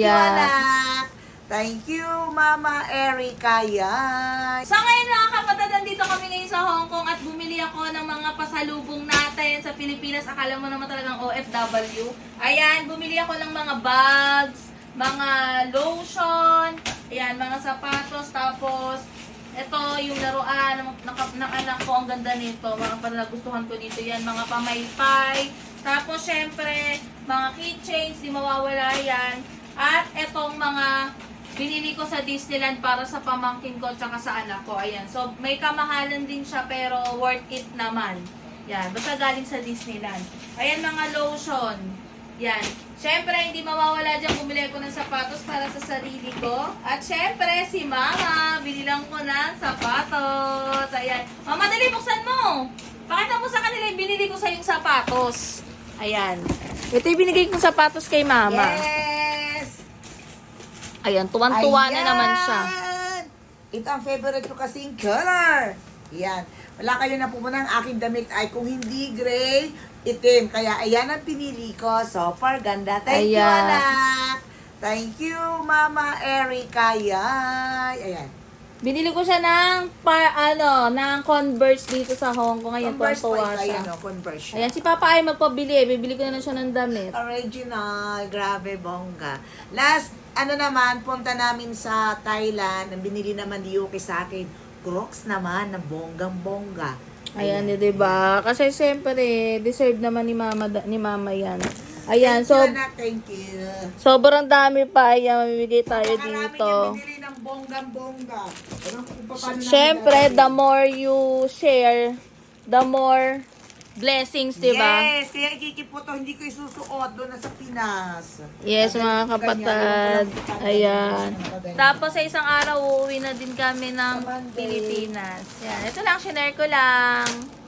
Anak. Thank you, Mama Erica. Yan. So ngayon mga kapatid, nandito kami ngayon sa Hong Kong at bumili ako ng mga pasalubong natin sa Pilipinas. Akala mo naman talagang OFW. Ayan, bumili ako ng mga bags, mga lotion, ayan, mga sapatos, tapos ito yung laruan ng anak ko. Ang ganda nito, mga panagustuhan ko dito yan, mga pamaypay. Tapos syempre, mga keychains, di mawawala yan. At etong mga binili ko sa Disneyland para sa pamangkin ko at saka sa anak ko. Ayan. So, may kamahalan din siya pero worth it naman. Yan. Basta galing sa Disneyland. Ayan, mga lotion. Yan. Siyempre, hindi mawawala dyan. Bumili ko ng sapatos para sa sarili ko. At siyempre, si Mama. Binilang ko ng sapatos. Ayan. Mama, dali, buksan mo. Pakita mo sa kanila yung binili ko sa yung sapatos. Ayan. Ito yung binigay kong sapatos kay Mama. Yes! Ayan, tuwan-tuwa na naman siya. Ito ang favorite ko kasing color. Yan. Wala kayo na pumunang aking damit ay kung hindi gray, itim. Kaya ayan ang pinili ko. Super ganda. Thank you, Ayan. anak. Thank you, Mama Erica. Yan. Ayan. Binili ko siya ng ng Converse dito sa Hong Kong. Ngayon, Converse tuwa pa ito. siya. Ayan, converse siya. Ayan, si Papa ay magpabili. Bibili ko na lang siya ng damit. Original. Grabe, bongga. Last, naman, punta namin sa Thailand. Ang binili naman ni Yuki sa akin. Crocs naman, na bonggang-bongga. Ayan, di ba? Kasi siyempre, deserve naman ni Mama yan. Ayan, Thank so, you, anak. Thank you. sobrang dami pa. Ayan, mamimili tayo Napakarami dito. niya binili ng bonggang-bongga. Alam ko kung paano namin Siyempre, gagawin. the more you share, the more blessings, di ba? Yes, kaya ikikipot to, hindi ko isusuot doon na sa Pinas. Yes, Kasi mga ganyan, kapatid. ganyan, Ayan. ganyan. Tapos sa isang araw, uuwi na din kami ng Sa Monday. Pilipinas. Yan. Ito lang, shinare ko lang.